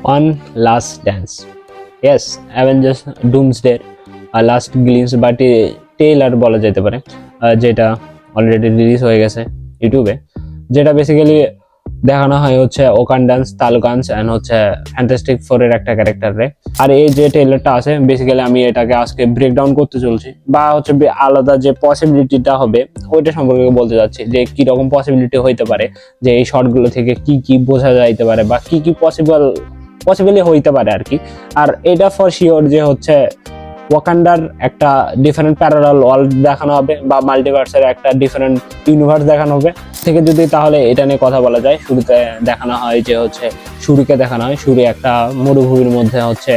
One last dance, yes Avengers Doomsday last glimpse বা Taylor বলা যেতে পারে, যেটা অলরেডি রিলিজ হয়ে গেছে ইউটিউবে। যেটা বেসিক্যালি দেখানো হয় হচ্ছে ওকান্ডান্স, তালুকান্স অ্যান্ড হচ্ছে ফ্যান্টাস্টিক ফোরের একটা ক্যারেক্টারে। আর এই যে ট্রেলারটা আছে বেসিক্যালি আমি এটাকে আজকে ব্রেকডাউন করতে চলছি, বা হচ্ছে আলাদা যে পসিবিলিটিটা হবে ওইটা সম্পর্কে বলতে যাচ্ছি, যে কি রকম পসিবিলিটি হইতে পারে, যে এই শর্টগুলো থেকে কি কি বোঝা যাইতে পারে বা কি কি পসিবলি হইতে পারে আর কি। আর এটা ফর শিওর যে হচ্ছে ওয়াকান্ডার একটা ডিফারেন্ট প্যারালাল ওয়ার্ল্ড দেখানো হবে বা মাল্টিভার্সের একটা ডিফারেন্ট ইউনিভার্স দেখানো হবে থেকে যদি তাহলে এটা নিয়ে কথা বলা যায়। শুরুতে দেখানো হয় যে হচ্ছে শুরিকে দেখানো হয়, শুরি একটা মরুভূমির মধ্যে হচ্ছে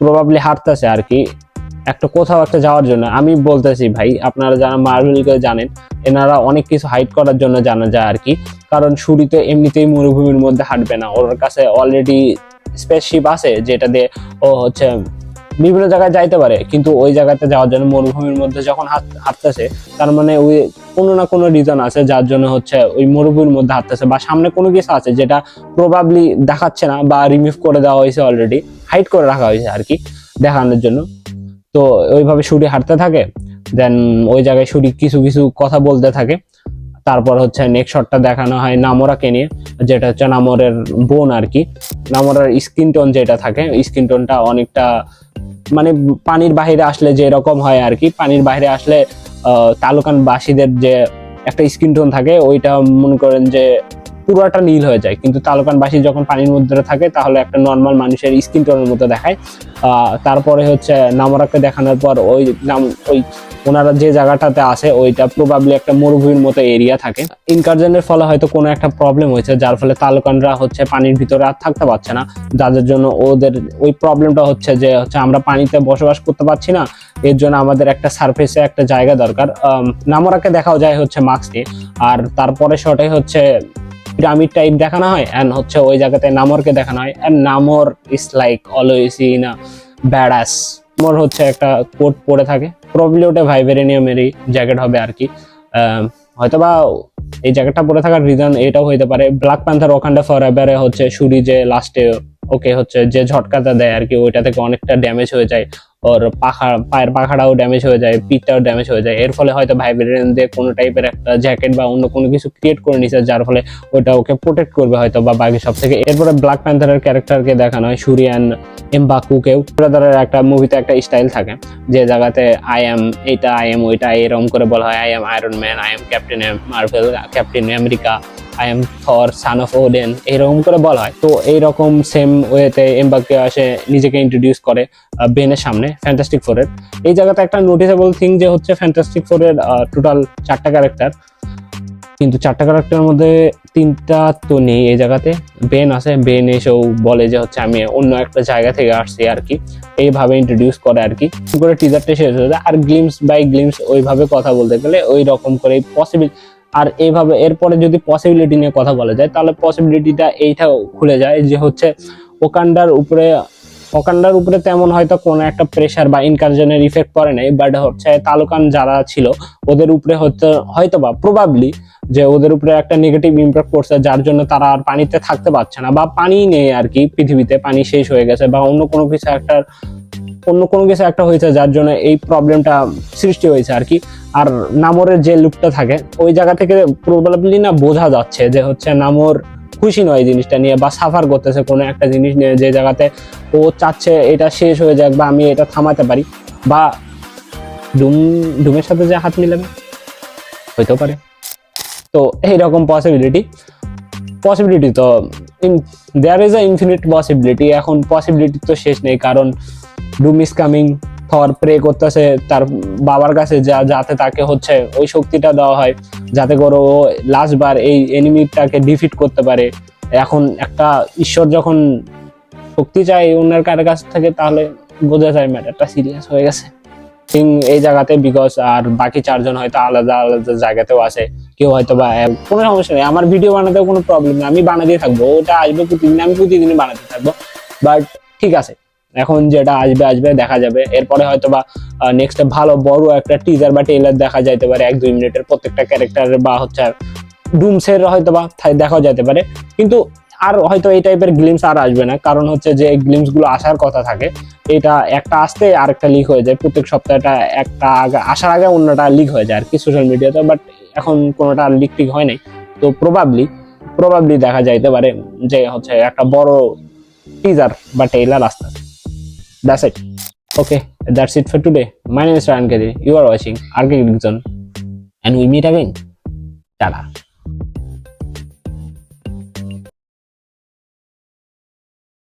প্রবাবলি হাঁটতেছে আর কি একটা কোথাও একটা যাওয়ার জন্য। আমি বলতেছি ভাই, আপনারা যারা মার্ভেলকে জানেন এনারা অনেক কিছু হাইড করার জন্য জানা যায় আর কি, কারণ শুরিতে এমনিতেই মরুভূমির মধ্যে হাঁটবে না, ওর কাছে অলরেডি স্পেসশিপ আছে যেটা দিয়ে ও হচ্ছে বিভিন্ন জায়গায় যাইতে পারে, কিন্তু ওই জায়গাতে যাওয়ার জন্য মরুভূমির মধ্যে যখন হাঁটতেছে তার মানে ওই কোনো না কোনো রিজন আছে যার জন্য হচ্ছে ওই মরুভূমির মধ্যে হাঁটতেছে, বা সামনে কোনো কিছু আছে যেটা প্রবাবলি দেখাচ্ছে না বা রিমুভ করে দেওয়া হয়েছে, অলরেডি হাইড করে রাখা হয়েছে আর কি দেখানোর জন্য। তো ওইভাবে শুরি হাঁটতে থাকে, দেন ওই জায়গায় শুরি কিছু কিছু কথা বলতে থাকে। তারপর হচ্ছে নেক্সট শটটা দেখানো হয় নামোরাকে নিয়ে, যেটা হচ্ছে নামোরের বোন আর কি। নামোরার স্কিন টোন যেটা থাকে, স্কিন টোনটা অনেকটা মানে পানির বাহিরে আসলে যে এরকম হয় আর কি, পানির বাইরে আসলে তালুকান বাসীদের যে একটা স্কিন টোন থাকে ওইটা মনে করেন যে পুরোটা নীল হয়ে যায়, কিন্তু তালুকানবাসী যখন পানির মধ্যে থাকে তাহলে একটা নর্মাল মানুষের স্কিন টোনের মতো দেখায়। তারপরে হচ্ছে নামরাকে দেখানোর পর ওই ওনারা যে জায়গাটাতে আছে ওইটা প্রবাবলি একটা মরুভূমির মতো এরিয়া থাকে। ইনকারজনের ফলে হয়তো কোনো একটা প্রবলেম হয়েছে যার ফলে তালুকানরা হচ্ছে পানির ভিতরে আর থাকতে পারছে না, যাদের জন্য ওদের ওই প্রবলেমটা হচ্ছে যে হচ্ছে আমরা পানিতে বসবাস করতে পারছি না, এর জন্য আমাদের একটা সারফেসে একটা জায়গা দরকার। নামরাকে দেখাও যায় হচ্ছে মাস্ক দিয়ে, আর তারপরে শটে হচ্ছে পিরামিড টাইপ দেখানো হয় এন্ড হচ্ছে ওই জায়গাতে নামরকে দেখানো হয়। And Namor is like always in a badass. Namor হচ্ছে একটা কোট পরে থাকে, প্রবাবলি ওটা ভাইবেরেনিয়ামেরই জ্যাকেট হবে আর কি। হয়তোবা এই জ্যাকেটটা পরে থাকার রিজন এটাও হইতে পারে ব্ল্যাক প্যান্থার ওয়াকান্ডা ফরএভারে হচ্ছে শুরি যে লাস্টে ওকে হচ্ছে যে ঝটকাটা দেয় আর কি, ওইটা থেকে অনেকটা ড্যামেজ হয়ে যায়, ওর পায়ের পাখাটাও ড্যামেজ হয়ে যায়, পিঠটাও ড্যামেজ হয়ে যায়। এর ফলে হয়তো ভাইব্রেন দিয়ে কোনো টাইপের একটা জ্যাকেট বা অন্য কোনো কিছু ক্রিয়েট করে নিছে, যার ফলে ওটা ওকে প্রোটেক্ট করবে হয়তো বা বাকি সব থেকে। এরপরে ব্ল্যাক প্যান্থারের ক্যারেক্টারকে দেখানো হয় শুরি অ্যান্ড এমবাকুকেও। ব্রাদারের একটা মুভিতে একটা স্টাইল থাকে যে জায়গাতে আই এম এটা, আই এম ওইটা, এরকম করে বলা হয়। I am Iron Man, I am Captain Marvel, Captain America, I am Thor son of Odin, এইরকম করে বলা হয়। তো এইরকম সেম ওয়েতে এমবাকে আসে নিজেকে ইন্ট্রোডিউস করে বেনের সামনে ফ্যান্টাস্টিক ফোরের। এই জায়গাতে একটা নোটিসেবল থিং যে হচ্ছে ফ্যান্টাস্টিক ফোরের টোটাল 4টা ক্যারেক্টার, কিন্তু 4টা ক্যারেক্টারের মধ্যে 3টা তো নেই এই জায়গাতে। বেন আছে, বেন এসেও বলে যে হচ্ছে আমি অন্য একটা জায়গা থেকে আসছি আর কি, এইভাবে ইন্ট্রোডিউস করে আর কি করে টিজারটা শেষ হয়ে যায়। আর গ্লিমস বাই গ্লিমস ওইভাবে কথা বলতে গেলে ওই রকম করে পসিবল। আর এইভাবে এরপরে যদি পসিবিলিটি নিয়ে কথা বলা যায় তাহলে পসিবিলিটিটা এইটাও খুলে যায় যে হচ্ছে ওকান্ডার উপরে তেমন হয়তো কোনো একটা প্রেশার বা ইনকারজনের ইফেক্ট পড়ে নাই, বাট হচ্ছে তালুকান যারা ছিল ওদের উপরে হয়তো বা প্রবাবলি যে ওদের উপরে একটা নেগেটিভ ইম্প্যাক্ট পড়ছে, যার জন্য তারা আর পানিতে থাকতে পারছে না বা পানি নেই আর কি, পৃথিবীতে পানি শেষ হয়ে গেছে বা অন্য কোনো কিছু একটা হয়েছে যার জন্য এই প্রবলেমটা সৃষ্টি হয়েছে আর কি। আর নামরের যে লুকটা থাকে ওই জায়গা থেকে প্রবাবলি না বোঝা যাচ্ছে যে হচ্ছে নামর খুশি নয় জিনিসটা নিয়ে বা সাফার করতেছে কোনো একটা জিনিস নিয়ে, যে জায়গাতে ও চাচ্ছে এটা শেষ হয়ে যাক বা আমি এটা থামাতে পারি, বা ডুমের সাথে যে হাত মিলাবে হইতেও পারে। তো এইরকম পসিবিলিটি তো there is a infinite possibility. এখন পসিবিলিটি তো শেষ নেই, কারণ Doom is coming, Thor pray করতেছে তার বাবার কাছে যাতে তাকে হচ্ছে ওই শক্তিটা দেওয়া হয় যাতে করে ও লাস্ট বার এই এনিমিটাকে ডিফিট করতে পারে। এখন একটা ঈশ্বর যখন শক্তি চায় অন্যের কারো কাছ থেকে তাহলে বোঝা যায় ম্যাটারটা সিরিয়াস হয়ে গেছে এই জায়গাতে। বিকজ আর বাকি 4জন হয়তো আলাদা আলাদা জায়গাতেও আছে, কেউ হয়তো বা কোনো সমস্যা নেই, আমার ভিডিও বানাতেও কোনো প্রবলেম নেই, আমি বানাতেই থাকবো, ওটা আসবে প্রতিদিন, আমি প্রতিদিনই বানাতে থাকবো। বাট ঠিক আছে, এখন যেটা আসবে দেখা যাবে। এরপরে হয়তো বা নেক্সট ভালো বড় একটা টিজার বা ট্রেলার দেখা যাইতে পারে 1-2 মিনিটের প্রত্যেকটা ক্যারেক্টার, বা হচ্ছে ডুমসের হয়তো বা দেখা যেতে পারে। কিন্তু আর হয়তো এই টাইপের গ্লিমস আর আসবে না, কারণ হচ্ছে যে গ্লিমস গুলো আসার কথা থাকে, এটা একটা আসতে আরেকটা লিক হয়ে যায়, প্রত্যেক সপ্তাহটা একটা আসার আগে অন্যটা লিক হয়ে যায় আর কি সোশ্যাল মিডিয়াতে, বাট এখন কোনোটা লিক টিক হয় নাই। তো প্রবাবলি দেখা যাইতে পারে যে হচ্ছে একটা বড় টিজার বা ট্রেলার আসতেছে। That's it. Okay, that's it for today. My name is Ryan Kadi. You are watching Architect Zone, and we meet again. Tada.